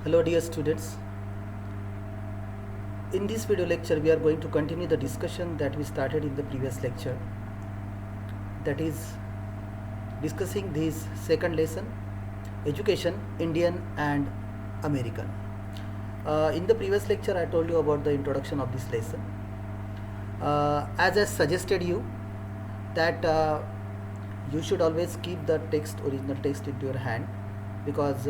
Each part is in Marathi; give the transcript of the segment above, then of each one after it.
Hello dear students. In this video lecture we are going to continue the discussion that we started in the previous lecture, that is discussing this second lesson, education, Indian and American. In the previous lecture I told you about the introduction of this lesson. As I suggested you that you should always keep the original text into your hand, because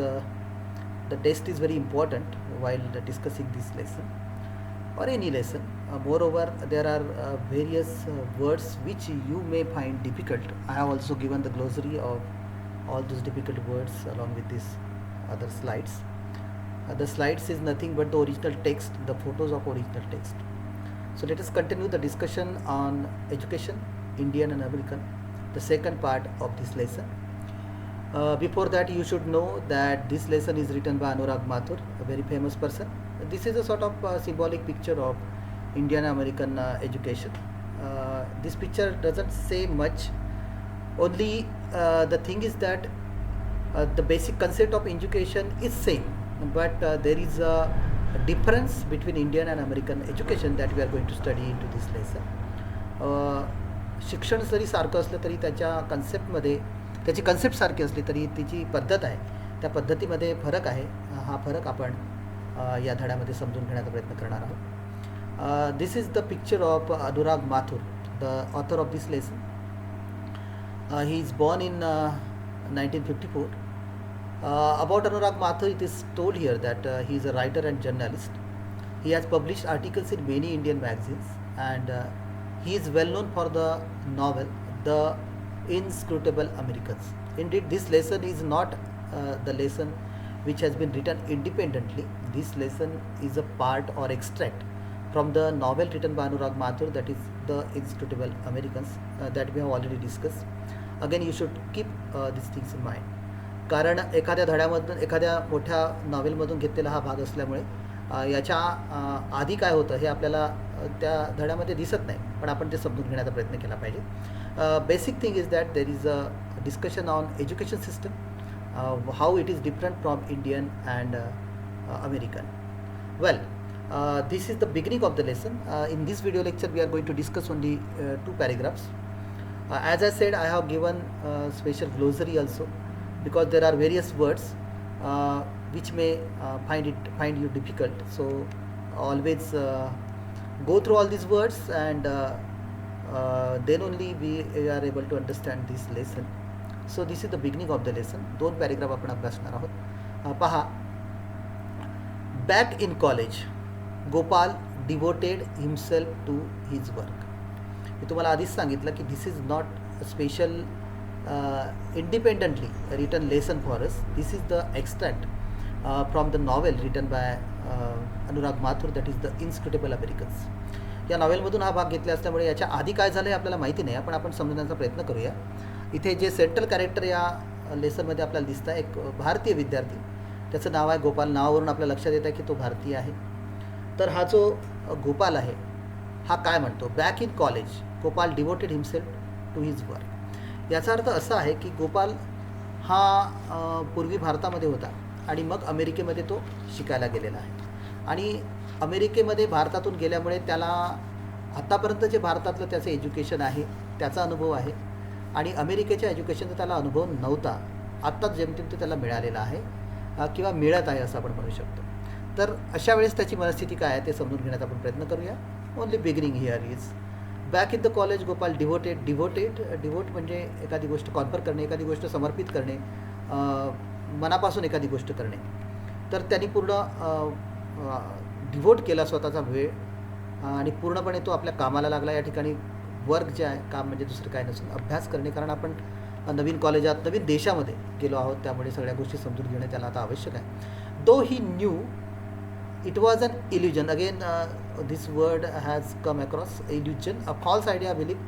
the text is very important while discussing this lesson or any lesson. Moreover, there are various words which you may find difficult. I have also given the glossary of all those difficult words along with these other slides. The slides is nothing but the original text, the photos of original text. So let us continue the discussion on education, Indian and American, the second part of this lesson. Before that, you should know that this lesson is written by Anurag Mathur, a very famous person. This is a sort of symbolic picture of Indian American education. This picture doesn't say much. Only the thing is that the basic concept of education is same, but there is a difference between Indian and American education that we are going to study into this lesson. शिक्षण जरी सारखं असलं तरी त्याच्या कन्सेप्टमध्ये त्याची कन्सेप्ट सारखी असली तरी तिची पद्धत आहे, त्या पद्धतीमध्ये फरक आहे. हा फरक आपण या धड्यामध्ये समजून घेण्याचा प्रयत्न करणार आहोत. This is the picture of Anurag Mathur, the author of this lesson. He is born in 1954. About Anurag Mathur, it is told here that he is a writer and journalist. He has published articles in many Indian magazines, and he is well known for the novel The Inscrutable Americans. Indeed, this lesson is not the lesson which has been written independently. This lesson is a part or extract from the novel written by Anurag Mathur, that is The Inscrutable Americans, that we have already discussed. Again, you should keep these things in mind. कारण एखाद्या धड्यामधून, एखाद्या मोठ्या नॉवेलमधून घेतलेला हा भाग असल्यामुळे याच्या आधी काय होतं हे आपल्याला त्या धड्यामध्ये दिसत नाही, पण आपण ते समजून घेण्याचा प्रयत्न केला पाहिजे. Basic thing is that there is a discussion on education system, how it is different from Indian and American. Well, this is the beginning of the lesson. In this video lecture we are going to discuss only two paragraphs. As I said, I have given special glossary also, because there are various words which may find you difficult. So always go through all these words, and then only we are able to understand this lesson. So this is the beginning of the lesson. दोन पॅरेग्राफ आपण अभ्यासणार आहोत. पहा, back in college, Gopal devoted himself to his work. मी तुम्हाला आधीच सांगितलं की this is not a special independently written lesson for us. This is the extract from the novel written by Anurag Mathur, that is The Inscrutable Americans. या नॉवेलमधून हा भाग घेतला असल्यामुळे याच्या आधी काय झालं हे आपल्याला माहिती नाही, पण आपण समजण्याचा प्रयत्न करूया. इथे जे सेंट्रल कॅरेक्टर या लेसनमध्ये आपल्याला दिसतं, एक भारतीय विद्यार्थी, त्याचं नाव आहे गोपाल. नावावरून आपल्या लक्षात येतं की तो भारतीय आहे. तर हा जो गोपाल आहे हा काय म्हणतो, back in college Gopal devoted himself to his work. याचा अर्थ असा आहे की गोपाल हा पूर्वी भारतामध्ये होता आणि मग अमेरिकेमध्ये तो शिकायला गेलेला आहे, आणि अमेरिकेमध्ये भारतातून गेल्यामुळे त्याला आत्तापर्यंत जे भारतातलं त्याचं एज्युकेशन आहे त्याचा अनुभव आहे, आणि अमेरिकेच्या एज्युकेशनचा त्याला अनुभव नव्हता. आत्ताच जेमतेम तो त्याला मिळालेला आहे किंवा मिळत आहे असं आपण म्हणू शकतो. तर अशा वेळेस त्याची मनस्थिती काय आहे ते समजून घेण्याचा आपण प्रयत्न करूया. Only beginning here is back in the college Gopal devote म्हणजे एखादी गोष्ट कॉन्फर करणे, एखादी गोष्ट समर्पित करणे, मनापासून एखादी गोष्ट करणे. तर त्यांनी पूर्ण डिवोट केला स्वतःचा वेळ, आणि पूर्णपणे तो आपल्या कामाला लागला. या ठिकाणी वर्क जे आहे, काम म्हणजे दुसरं काय नसून अभ्यास करणे, कारण आपण नवीन कॉलेजात नवीन देशामध्ये गेलो आहोत, त्यामुळे सगळ्या गोष्टी समजून घेणे त्याला आता आवश्यक आहे. दो he new it was an illusion. Again, this word has come across, illusion, a false idea, belief,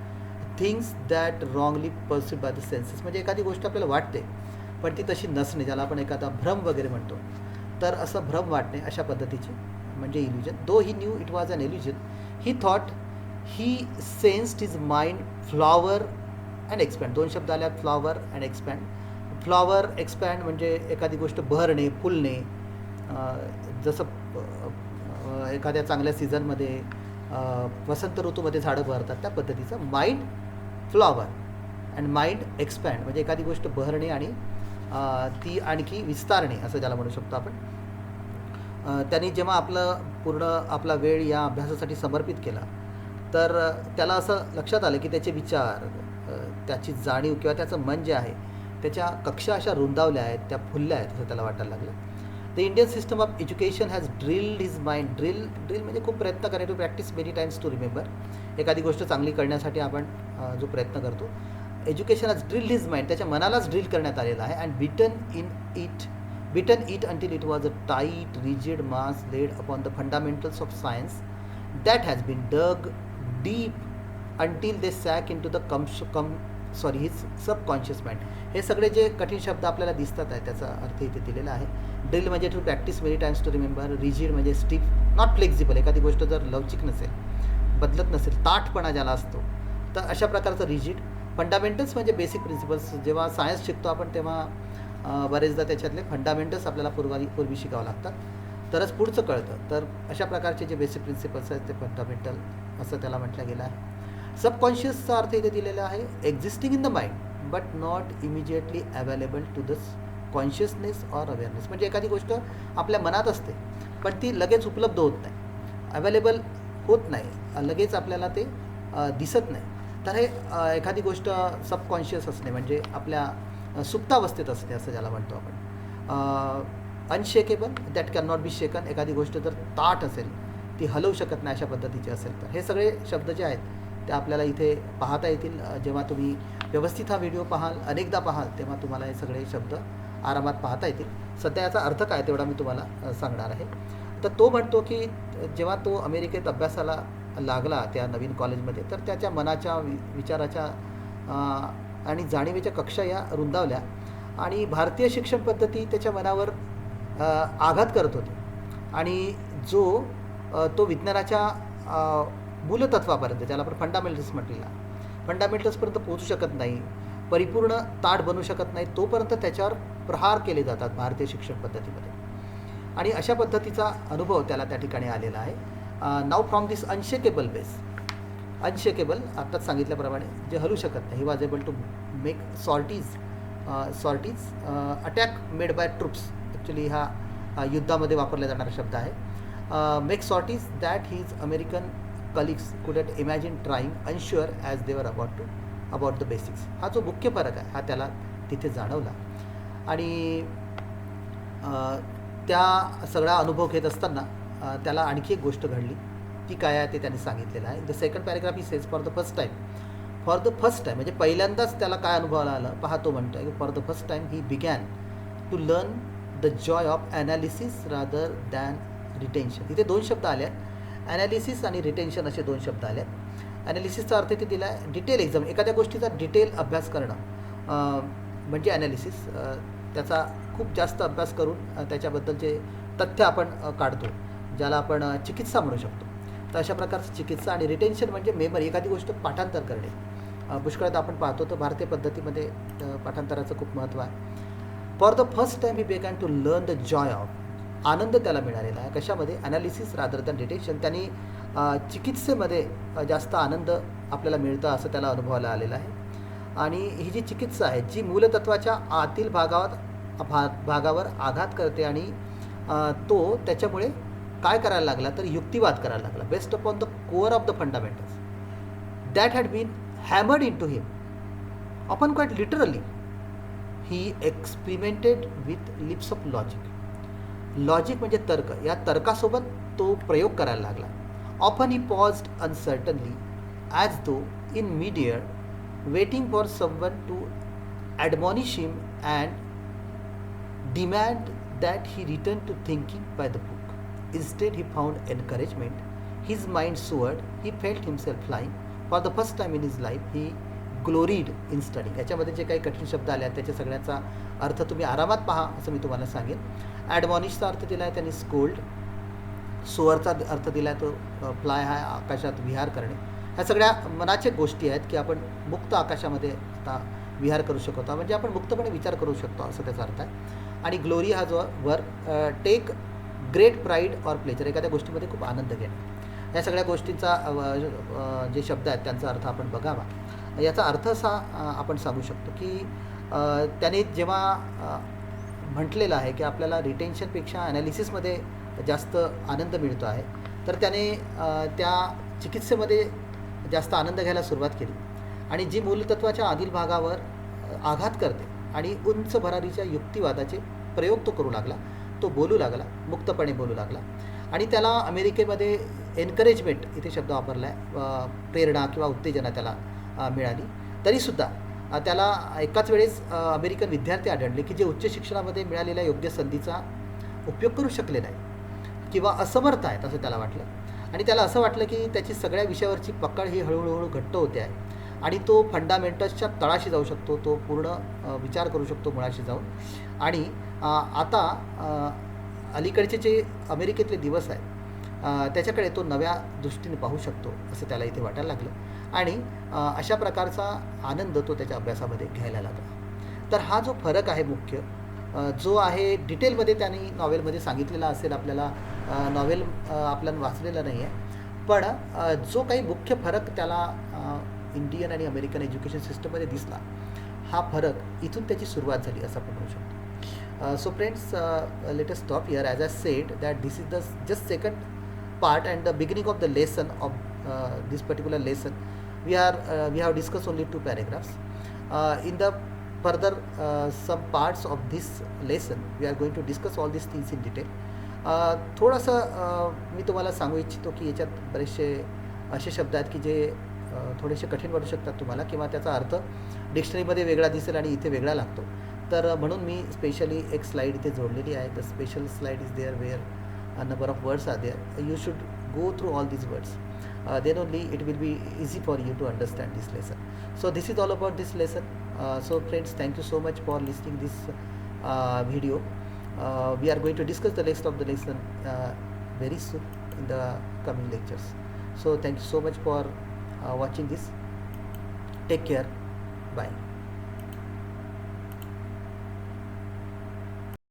things that wrongly perceived by the senses. म्हणजे एखादी गोष्ट आपल्याला वाटते पण ती तशी नसणे, ज्याला आपण एखादा भ्रम वगैरे म्हणतो. तर असं भ्रम वाटणे अशा पद्धतीची म्हणजे illusion. Though he knew it was an illusion, he thought he sensed his mind flower and expand. दोन शब्द आले, flower and expand. Flower expand म्हणजे एखादी गोष्ट बहरणे, फुलणे, जसं एखाद्या चांगल्या सीझनमध्ये वसंत ऋतूमध्ये झाडं बहरतात त्या पद्धतीचं mind flower and mind expand म्हणजे एखादी गोष्ट बहरणे आणि ती आणखी विस्तारणे असं ज्याला म्हणू शकतो आपण. त्यांनी जेव्हा पूर्ण आपला वेळ या अभ्यासासाठी समर्पित केला तर त्याला असं लक्षात आलं की त्याचे विचार, त्याची जाणीव किंवा त्याचं मन जे आहे त्याच्या कक्षा अशा रुंदावल्या आहेत, त्या फुलल्या आहेत असं त्याला वाटायला लागलं. The Indian system of education has drilled his mind. Drill म्हणजे खूप प्रयत्न करायला, to practice many times to remember. एखादी गोष्ट चांगली करण्यासाठी आपण जो प्रयत्न करतो, education has drilled his mind, त्याच्या मनालाच ड्रिल करण्यात आलेलं आहे. And beaten it until it was a tight, rigid mass laid upon the fundamentals of science that has been dug deep until they sank into the his subconscious mind. हे सगळे जे कठीण शब्द आपल्याला दिसतात आहे त्याचा अर्थ इथे दिलेला आहे. ड्रिल म्हणजे to practice many times to remember. Rigid म्हणजे स्टिफ, नॉट फ्लेक्झिबल. एखादी गोष्ट जर लवचिक नसेल, बदलत नसेल, ताठपणा ज्याला असतो, तर अशा प्रकारचं रिजिड. फंडामेंटल्स म्हणजे बेसिक प्रिन्सिपल्स. जेव्हा सायन्स शिकतो आपण तेव्हा बरेचदा त्याच्यातले फंडामेंटल्स आपल्याला पूर्वी शिकावं लागतात, तरच पुढचं कळतं. तर अशा प्रकारचे जे बेसिक प्रिन्सिपल्स आहेत ते फंडामेंटल असं त्याला म्हटलं गेलं आहे. सबकॉन्शियसचा अर्थ इथे दिलेला आहे existing in the mind but not immediately available to the consciousness or awareness. म्हणजे एखादी गोष्ट आपल्या मनात असते पण ती लगेच उपलब्ध होत नाही, अवेलेबल होत नाही, लगेच आपल्याला ते दिसत नाही. तर हे एखादी गोष्ट सबकॉन्शियस असणे म्हणजे आपल्या सुप्तावस्थेत असते असं ज्याला म्हणतो आपण. Unshakeable, that can not be shaken. एखादी गोष्ट जर ताठ असेल, ती हलवू शकत नाही अशा पद्धतीची असेल. तर हे सगळे शब्द जे आहेत ते आपल्याला इथे पाहता येतील. जेव्हा तुम्ही व्यवस्थित हा व्हिडिओ पाहाल, अनेकदा पाहाल, तेव्हा तुम्हाला हे सगळे शब्द आरामात पाहता येतील. सध्या याचा अर्थ काय तेवढा मी तुम्हाला सांगणार आहे. तर तो म्हणतो की जेव्हा तो अमेरिकेत अभ्यासाला लागला त्या नवीन कॉलेजमध्ये, तर त्याच्या मनाच्या विचाराच्या आणि जाणीवेच्या कक्षा या रुंदावल्या आणि भारतीय शिक्षण पद्धती त्याच्या मनावर आघात करत होती आणि तो विज्ञानाच्या मूलतत्वापर्यंत, ज्याला आपण फंडामेंटल्स म्हटलेला, फंडामेंटल्सपर्यंत पोहोचू शकत नाही, परिपूर्ण ताठ बनू शकत नाही, तोपर्यंत त्याच्यावर प्रहार केले जातात भारतीय शिक्षण पद्धतीमध्ये. आणि अशा पद्धतीचा अनुभव त्याला त्या ठिकाणी आलेला आहे. नाव from this unshakeable base, unshakeable आत्ताच सांगितल्याप्रमाणे जे हलू शकत नाही, he was able to make sorties attack made by troops. Actually हा युद्धामध्ये वापरला जाणारा शब्द आहे. Make sorties that his American colleagues couldn't imagine trying unsure as they were about the basics. हा जो मुख्य फरक आहे हा त्याला तिथे जाणवला. आणि त्या सगळा अनुभव घेत असताना त्याला आणखी एक गोष्ट घडली. ती काय आहे ते त्यांनी सांगितलेलं आहे. The second paragraph he says for the first time म्हणजे पहिल्यांदाच त्याला काय अनुभवाला आलं पहा. तो म्हणतो की for the first time he began to learn the joy of analysis rather than retention. इथे दोन शब्द आले आहेत, ॲनालिसिस आणि रिटेन्शन असे दोन शब्द आले आहेत. ॲनालिसिसचा अर्थ इथे दिला आहे डिटेल एक्झाम, एखाद्या गोष्टीचा डिटेल अभ्यास करणं म्हणजे ॲनालिसिस. त्याचा खूप जास्त अभ्यास करून त्याच्याबद्दलचे तथ्य आपण काढतो, ज्याला आपण चिकित्सा म्हणू शकतो. तर अशा प्रकारचं चिकित्सा. आणि रिटेन्शन म्हणजे मेमरी, एखादी गोष्ट पाठांतर करणे. पुष्कळदा आपण पाहतो तर भारतीय पद्धतीमध्ये पाठांतराचं खूप महत्त्व आहे. For the first time he began to learn the joy of, आनंद त्याला मिळालेला आहे कशामध्ये, ॲनालिसिस रादर दॅन रिटेन्शन. त्यांनी चिकित्सेमध्ये जास्त आनंद आपल्याला मिळतं असं त्याला अनुभवाला आलेलं आहे. आणि ही जी चिकित्सा आहे जी मूलतत्वाच्या आतील भागावर आघात करते आणि तो त्याच्यामुळे काय करायला लागला तर युक्तिवाद करायला लागला. Based upon the core of the fundamentals that had been hammered in to him upon quite literally he experimented with leaps of logic. Logic म्हणजे तर्क, या तर्कासोबत तो प्रयोग करायला लागला. Often he paused uncertainly as though in mid air waiting for someone to admonish him and demand that he return to thinking by the book. Instead, he found encouragement. His mind soared. He felt himself flying. For the first time in his life, he gloried in studying. याच्यामध्ये जे काही कठीण शब्द आले आहेत त्याच्या सगळ्याचा अर्थ तुम्ही आरामात पहा असं मी तुम्हाला सांगेन. ॲडमॉनिशचा अर्थ दिला आहे त्यांनी स्कोल्ड. सोअरचा अर्थ दिला आहे तो फ्लाय हा आकाशात विहार करणे. ह्या सगळ्या मनाच्या गोष्टी आहेत की आपण मुक्त आकाशामध्ये आता विहार करू शकतो, म्हणजे आपण मुक्तपणे विचार करू शकतो असं त्याचा अर्थ आहे. आणि ग्लोरी हा जो वर take great pride or pleasure, एखाद्या गोष्टीमध्ये खूप आनंद घेणं. या सगळ्या गोष्टींचा जे शब्द आहेत त्यांचा अर्थ आपण बघावा. याचा अर्थ असा आपण सांगू शकतो की त्याने जेव्हा म्हटलेलं आहे की आपल्याला रिटेन्शनपेक्षा ॲनालिसिसमध्ये जास्त आनंद मिळतो आहे, तर त्याने त्या चिकित्सेमध्ये जास्त आनंद घ्यायला सुरुवात केली आणि जी मूलतत्वाच्या आदिल भागावर आघात करते आणि उंच भरारीच्या युक्तिवादाचे प्रयोग तो करू लागला, तो बोलू लागला, मुक्तपणे बोलू लागला. आणि त्याला अमेरिकेमध्ये एनकरेजमेंट इथे शब्द वापरला आहे, प्रेरणा किंवा उत्तेजना त्याला मिळाली. तरीसुद्धा त्याला एकाच वेळेस अमेरिकन विद्यार्थी आढळले की जे उच्च शिक्षणामध्ये मिळालेल्या योग्य संधीचा उपयोग करू शकले नाही किंवा असमर्थ आहेत असं त्याला वाटलं. आणि त्याला असं वाटलं की त्याची सगळ्या विषयावरची पकड ही हळूहळू घट्ट होते आहे आणि तो फंडामेंटल्सच्या तळाशी जाऊ शकतो, तो पूर्ण विचार करू शकतो मुळाशी जाऊन. आणि आता अलीकडचे जे अमेरिकेतले दिवस आहेत त्याच्याकडे तो नव्या दृष्टीने पाहू शकतो असं त्याला इथे वाटायला लागलं आणि अशा प्रकारचा आनंद तो त्याच्या अभ्यासामध्ये घ्यायला लागला. तर हा जो फरक आहे मुख्य, जो आहे डिटेलमध्ये त्यांनी नॉवेलमध्ये सांगितलेला असेल, आपल्याला नॉवेल आपल्याला वाचलेलं नाही आहे, पण जो काही मुख्य फरक त्याला इंडियन आणि अमेरिकन एज्युकेशन सिस्टममध्ये दिसला, हा फरक इथून त्याची सुरुवात झाली असं आपण म्हणू शकतो. So friends, let us stop here. As I said that this is the just second part and the beginning of the lesson of this particular lesson. We have discussed only 2 paragraphs. In the further some parts of this lesson, we are going to discuss all these things in detail. थोडंसं मी तुम्हाला सांगू इच्छितो की याच्यात बरेचसे असे शब्द आहेत की जे थोडेसे कठीण वाटू शकतात तुम्हाला किंवा त्याचा अर्थ डिक्शनरीमध्ये वेगळा दिसेल आणि इथे वेगळा लागतो. तर म्हणून मी स्पेशली एक स्लाईड इथे जोडलेली आहे. The special slide is there where a number of words are there. You should go through all these words, then only it will be easy for you to understand this lesson. So this is all about this lesson. So friends, thank you so much for listening this video. We are going to discuss the rest of the lesson very soon in the coming lectures. So thank you so much for watching this. Take care. Bye.